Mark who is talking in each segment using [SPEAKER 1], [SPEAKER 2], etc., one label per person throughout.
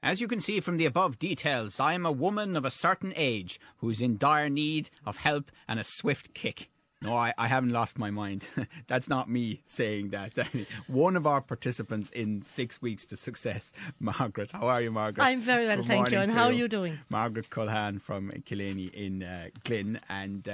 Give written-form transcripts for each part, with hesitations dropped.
[SPEAKER 1] As you can see from the above details, I am a woman of a certain age who's in dire need of help and a swift kick. No, I haven't lost my mind. That's not me saying that. One of our participants in 6 weeks to success, Margaret. How are you, Margaret?
[SPEAKER 2] I'm very well, thank you. And how are you doing?
[SPEAKER 1] Margaret Culhane from Culhane in Glynn. And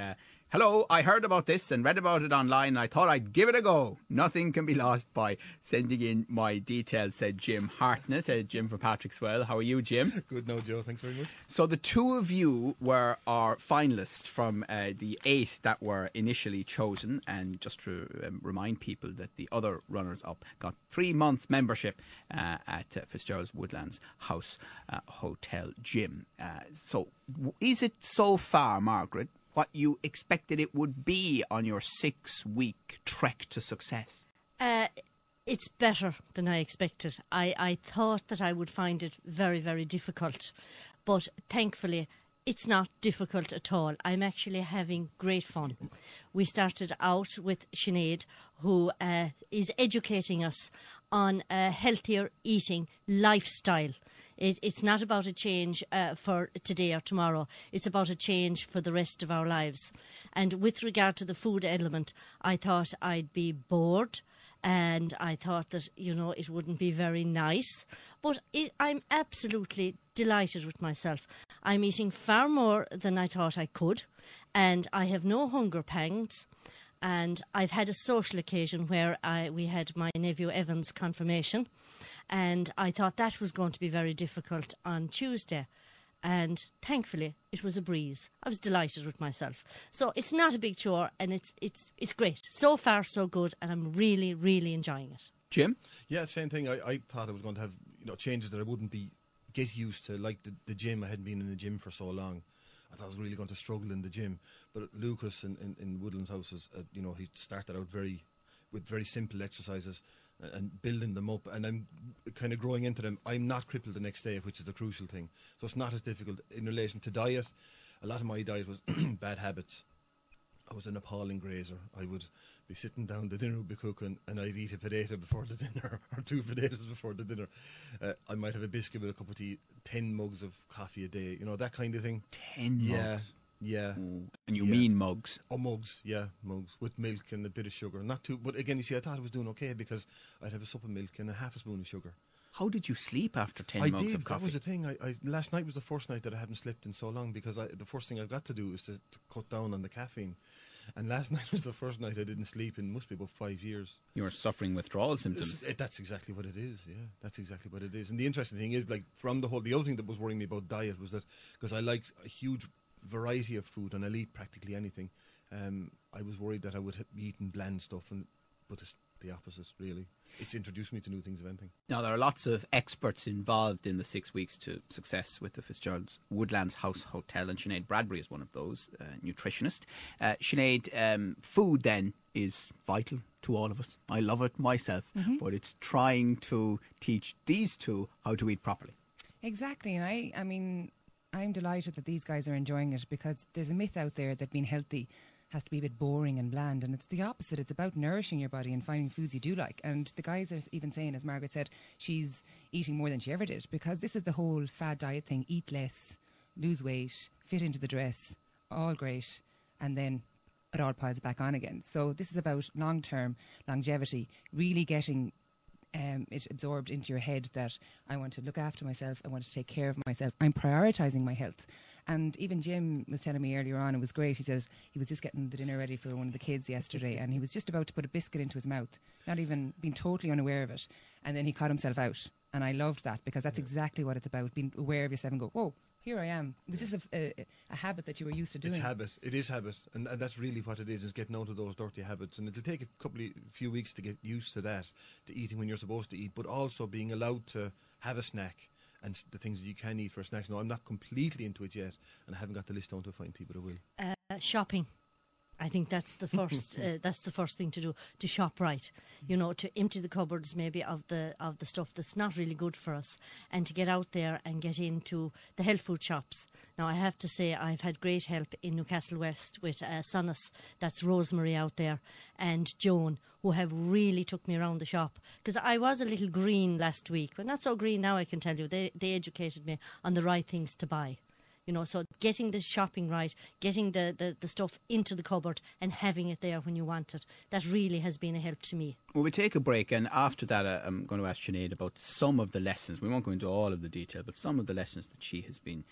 [SPEAKER 1] hello, I heard about this and read about it online and I thought I'd give it a go. Nothing can be lost by sending in my details, said Jim Hartnett. Jim from Patrickswell. How are you, Jim?
[SPEAKER 3] Good now, Joe. Thanks very much.
[SPEAKER 1] So the two of you were our finalists from the 8 that were initially chosen. And just to remind people that the other runners-up got 3 months membership at Fitzgerald's Woodlands House Hotel Gym. So is it so far, Margaret, what you expected it would be on your 6-week trek to success?
[SPEAKER 2] It's better than I expected. I thought that I would find it very, very difficult. But thankfully, it's not difficult at all. I'm actually having great fun. We started out with Sinead, who is educating us on a healthier eating lifestyle. It's not about a change for today or tomorrow. It's about a change for the rest of our lives. And with regard to the food element, I thought I'd be bored and I thought that, it wouldn't be very nice. But I'm absolutely delighted with myself. I'm eating far more than I thought I could and I have no hunger pangs. And I've had a social occasion where we had my nephew Evan's confirmation. And I thought that was going to be very difficult on Tuesday. And thankfully, it was a breeze. I was delighted with myself. So it's not a big chore and it's great. So far, so good. And I'm really, really enjoying it.
[SPEAKER 1] Jim?
[SPEAKER 3] Yeah, same thing. I thought I was going to have changes that I wouldn't get used to, like the gym. I hadn't been in the gym for so long. I thought I was really going to struggle in the gym. But Lucas in Woodlands House, he started out with very simple exercises and building them up, and I'm kind of growing into them. I'm not crippled the next day, which is the crucial thing. So it's not as difficult. In relation to diet, a lot of my diet was bad habits. I was an appalling grazer. I would be sitting down, the dinner would be cooking, and I'd eat a potato before the dinner, or 2 potatoes before the dinner. I might have a biscuit with a cup of tea, 10 mugs of coffee a day, that kind of thing.
[SPEAKER 1] 10 mugs?
[SPEAKER 3] Yeah.
[SPEAKER 1] Ooh. And you mean mugs?
[SPEAKER 3] Oh, mugs, yeah, mugs, with milk and a bit of sugar. Not too, but again, you see, I thought I was doing okay because I'd have a sup of milk and a half a spoon of sugar.
[SPEAKER 1] How did you sleep after 10 mugs of coffee?
[SPEAKER 3] That was the thing. Last night was the first night that I haven't slept in so long because the first thing I've got to do is to cut down on the caffeine. And last night was the first night I didn't sleep in, must be about 5 years.
[SPEAKER 1] You were suffering withdrawal symptoms.
[SPEAKER 3] That's exactly what it is, yeah. That's exactly what it is. And the interesting thing is, the other thing that was worrying me about diet was that, because I like a huge variety of food and I'll eat practically anything, I was worried that I would be eating bland stuff, but it's the opposite, really. It's introduced me to new things, if anything.
[SPEAKER 1] Now, there are lots of experts involved in the 6 weeks to success with the Fitzgerald's Woodlands House Hotel, and Sinead Bradbury is one of those, nutritionist. Sinead, food then is vital to all of us. I love it myself, but it's trying to teach these two how to eat properly.
[SPEAKER 4] Exactly, and I mean, I'm delighted that these guys are enjoying it, because there's a myth out there that being healthy has to be a bit boring and bland, and it's the opposite. It's about nourishing your body and finding foods you do like. And the guys are even saying, as Margaret said, she's eating more than she ever did, because this is the whole fad diet thing: eat less, lose weight, fit into the dress, all great, and then it all piles back on again. So this is about long-term longevity, really getting it absorbed into your head that I want to look after myself, I want to take care of myself, I'm prioritising my health. And even Jim was telling me earlier on, it was great, he says he was just getting the dinner ready for one of the kids yesterday, and he was just about to put a biscuit into his mouth, not even being totally unaware of it, and then he caught himself out. And I loved that, because that's exactly what it's about, being aware of yourself and go, whoa, here I am. It was just a habit that you were used to doing.
[SPEAKER 3] It's habit. It is habit. And that's really what it is getting out of those dirty habits. And it'll take few weeks to get used to that, to eating when you're supposed to eat, but also being allowed to have a snack and the things that you can eat for snacks. Now, I'm not completely into it yet, and I haven't got the list down to a fine tea, but I will.
[SPEAKER 2] Shopping. I think that's the first. That's the first thing to do. To shop right, to empty the cupboards maybe of the stuff that's not really good for us, and to get out there and get into the health food shops. Now I have to say I've had great help in Newcastle West with Sonus, that's Rosemary out there, and Joan, who have really took me around the shop, because I was a little green last week, but not so green now. I can tell you they educated me on the right things to buy. So getting the shopping right, getting the stuff into the cupboard and having it there when you want it, that really has been a help to me.
[SPEAKER 1] Well, we take a break, and after that I'm going to ask Sinead about some of the lessons. We won't go into all of the detail, but some of the lessons that she has been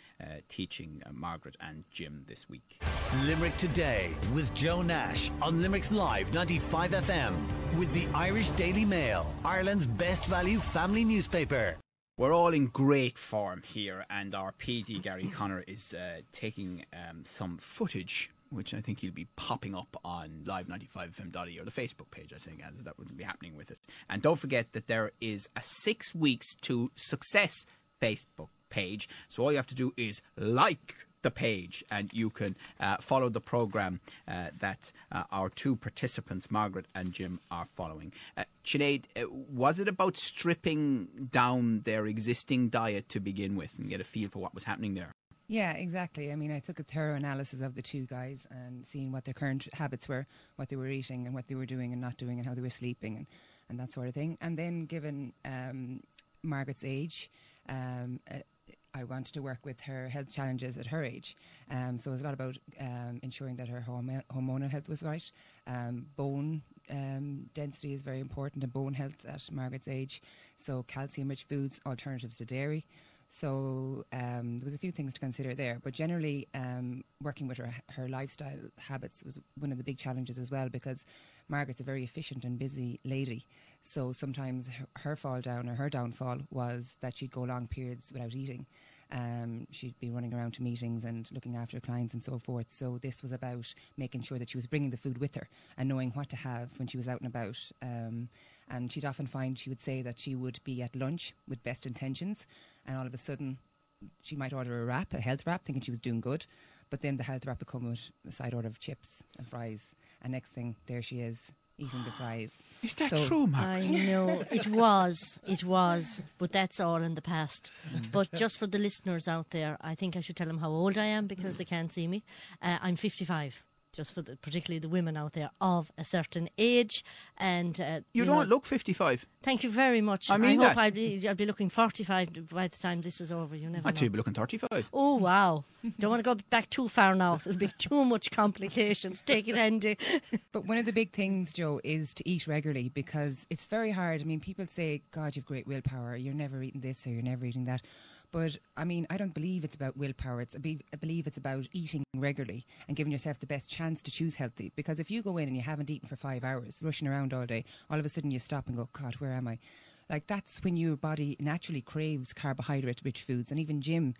[SPEAKER 1] teaching Margaret and Jim this week.
[SPEAKER 5] Limerick Today with Joe Nash on Limerick's Live 95 FM with the Irish Daily Mail, Ireland's best value family newspaper.
[SPEAKER 1] We're all in great form here, and our PD, Gary Connor, is taking some footage, which I think he'll be popping up on live95fm.ie or the Facebook page, I think, as that would be happening with it. And don't forget that there is a 6 weeks to success Facebook page, so all you have to do is like the page, and you can follow the programme that our two participants, Margaret and Jim, are following. Sinead, was it about stripping down their existing diet to begin with and get a feel for what was happening there?
[SPEAKER 4] Yeah, exactly. I mean, I took a thorough analysis of the two guys and seeing what their current habits were, what they were eating and what they were doing and not doing, and how they were sleeping and that sort of thing. And then given Margaret's age, I wanted to work with her health challenges at her age. So it was a lot about ensuring that her hormonal health was right. Bone density is very important, and bone health at Margaret's age. So calcium-rich foods, alternatives to dairy. So there was a few things to consider there. But generally, working with her lifestyle habits was one of the big challenges as well, because Margaret's a very efficient and busy lady. So sometimes her fall down or her downfall was that she'd go long periods without eating. She'd be running around to meetings and looking after clients and so forth. So this was about making sure that she was bringing the food with her and knowing what to have when she was out and about. And she'd often find she would say that she would be at lunch with best intentions, and all of a sudden she might order a health wrap, thinking she was doing good. But then the health wrap would come with a side order of chips and fries. And next thing, there she is, eating the fries.
[SPEAKER 1] Is that true, Margaret?
[SPEAKER 2] I know, it was, but that's all in the past. But just for the listeners out there, I think I should tell them how old I am, because they can't see me. I'm 55. Just for particularly the women out there of a certain age. And
[SPEAKER 1] you don't look 55.
[SPEAKER 2] Thank you very much.
[SPEAKER 1] I mean,
[SPEAKER 2] I hope I'll be looking 45 by the time this is over. You never know.
[SPEAKER 1] I'd say you'll be looking 35.
[SPEAKER 2] Oh, wow. Don't want to go back too far now. There'll be too much complications. Take it, Andy.
[SPEAKER 4] But one of the big things, Joe, is to eat regularly, because it's very hard. I mean, people say, God, you've great willpower. You're never eating this or you're never eating that. But, I mean, I don't believe it's about willpower. I believe it's about eating regularly and giving yourself the best chance to choose healthy. Because if you go in and you haven't eaten for 5 hours, rushing around all day, all of a sudden you stop and go, God, where am I? Like, that's when your body naturally craves carbohydrate-rich foods. And even Jim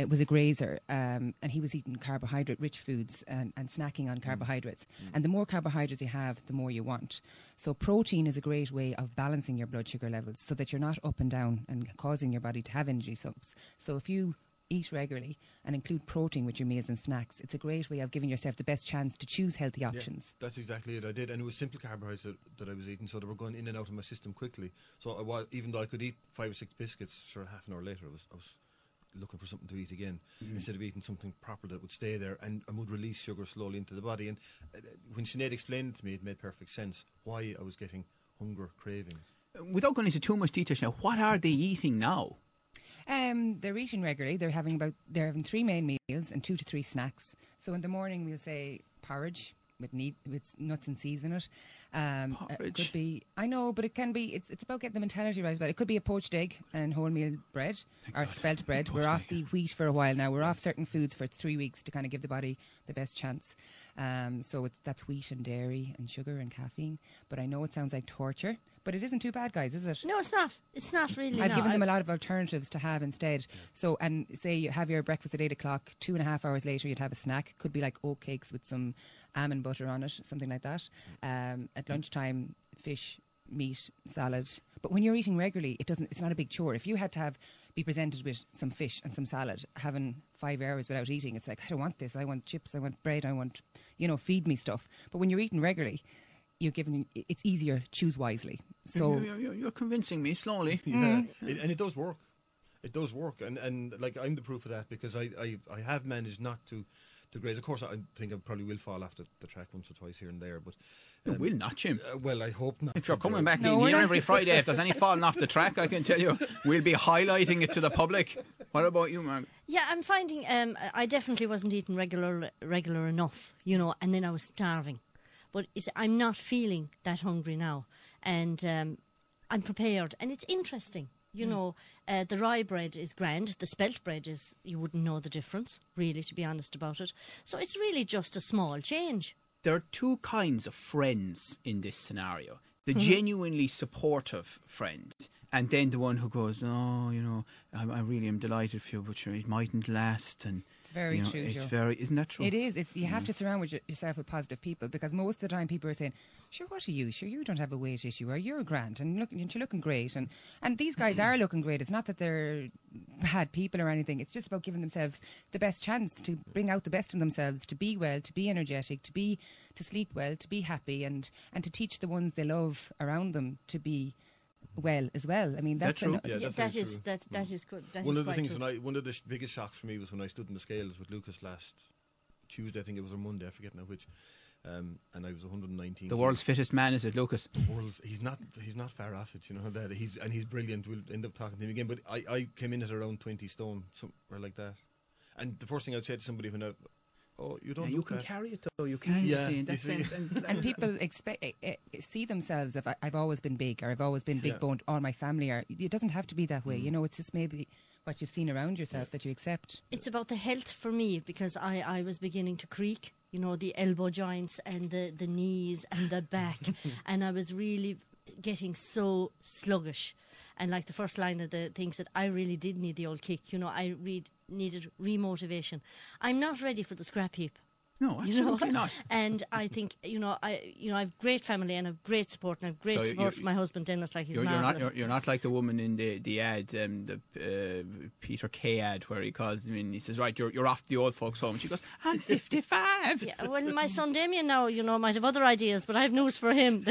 [SPEAKER 4] was a grazer, and he was eating carbohydrate-rich foods and snacking on carbohydrates. And the more carbohydrates you have, the more you want. So protein is a great way of balancing your blood sugar levels so that you're not up and down and causing your body to have energy sumps. So if you eat regularly and include protein with your meals and snacks, it's a great way of giving yourself the best chance to choose healthy options.
[SPEAKER 3] Yeah, that's exactly it. I did, and it was simple carbohydrates that I was eating, so they were going in and out of my system quickly. So even though I could eat 5 or 6 biscuits, sure, half an hour later, I was looking for something to eat again, instead of eating something proper that would stay there and would release sugar slowly into the body. And when Sinead explained it to me, it made perfect sense why I was getting hunger cravings.
[SPEAKER 1] Without going into too much detail now, what are they eating now?
[SPEAKER 4] They're eating regularly. They're having 3 main meals and 2 to 3 snacks. So in the morning we'll say porridge with nuts and seeds in it. It could be, I know, but it can be, it's about getting the mentality right about it. It could be a poached egg and wholemeal bread or spelt bread. We're off the wheat for a while now. We're off certain foods for 3 weeks to kind of give the body the best chance. So that's wheat and dairy and sugar and caffeine. But I know it sounds like torture, but it isn't too bad, guys, is it?
[SPEAKER 2] No, it's not. It's not really.
[SPEAKER 4] I've given them a lot of alternatives to have instead. So, and say you have your breakfast at 8 o'clock, 2.5 hours later you'd have a snack. Could be like oat cakes with some almond butter on it, something like that. At lunchtime, fish, meat, salad. But when you're eating regularly, it's not a big chore. If you had to be presented with some fish and some salad, having 5 hours without eating, it's like, I don't want this. I want chips, I want bread, I want, feed me stuff. But when you're eating regularly, it's easier, choose wisely. So
[SPEAKER 1] you're convincing me slowly.
[SPEAKER 3] Yeah, and it does work. It does work, and like I'm the proof of that, because I have managed not to graze. Of course, I think I probably will fall off the track once or twice here and there, but
[SPEAKER 1] you will not, Jim.
[SPEAKER 3] Well, I hope not.
[SPEAKER 1] If you're coming back in here every Friday, if there's any falling off the track, I can tell you, we'll be highlighting it to the public. What about you, Margaret?
[SPEAKER 2] Yeah, I'm finding I definitely wasn't eating regular enough, and then I was starving. But I'm not feeling that hungry now, and I'm prepared, and it's interesting. The rye bread is grand. The spelt bread is, you wouldn't know the difference, really, to be honest about it. So it's really just a small change.
[SPEAKER 1] There are two kinds of friends in this scenario. The genuinely supportive friend, and then the one who goes, I really am delighted for you, but it mightn't last. And
[SPEAKER 4] it's very true,
[SPEAKER 1] It's
[SPEAKER 4] Joe.
[SPEAKER 1] isn't that true?
[SPEAKER 4] It is. You have to surround yourself with positive people, because most of the time people are saying, sure, what are you? Sure, you don't have a weight issue, or you're grand, and you're looking great. And these guys are looking great. It's not that they're bad people or anything. It's just about giving themselves the best chance to bring out the best in themselves, to be well, to be energetic, to sleep well, to be happy, and to teach the ones they love around them to be well as well. I mean, that's
[SPEAKER 1] true.
[SPEAKER 2] That is good.
[SPEAKER 3] One of the things one of the biggest shocks for me was when I stood in the scales with Lucas last Tuesday, I think it was, or Monday, I forget now which, and I was 119.
[SPEAKER 1] The world's fittest man, is it, Lucas?
[SPEAKER 3] He's not far off it, that he's brilliant. We'll end up talking to him again, but I came in at around 20 stone, somewhere like that. And the first thing I'd say to somebody when you don't.
[SPEAKER 1] You can carry it though. You can.
[SPEAKER 3] Yeah,
[SPEAKER 1] in that sense.
[SPEAKER 4] And people see themselves if I've always been big, or I've always been big boned. All my family are. It doesn't have to be that way. It's just maybe what you've seen around yourself that you accept.
[SPEAKER 2] It's about the health for me, because I was beginning to creak. The elbow joints and the knees and the back, and I was really getting so sluggish. And like the first line of the things that I really did need the old kick. I needed remotivation. I'm not ready for the scrap heap.
[SPEAKER 1] No, absolutely not.
[SPEAKER 2] And I think I have great family, and I have great support, and I have great support from my husband Dennis. Like, he's marvelous.
[SPEAKER 1] You're not like the woman in the ad, the Peter Kay ad, where he calls him in. He says, "Right, you're off to the old folks' home." She goes, "I'm 55."
[SPEAKER 2] Yeah, well, my son Damien now, might have other ideas, but I have news for him.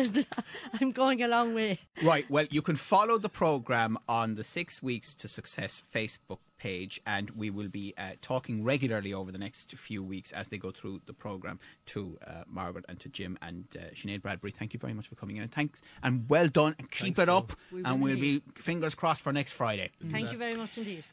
[SPEAKER 2] I'm going a long way.
[SPEAKER 1] Right. Well, you can follow the programme on the 6 Weeks to Success Facebook page, and we will be talking regularly over the next few weeks as they go through the programme to Margaret and to Jim and Sinead Bradbury. Thank you very much for coming in, and thanks, and well done, and keep it up, and we'll be fingers crossed for next Friday.
[SPEAKER 2] Thank you very much indeed.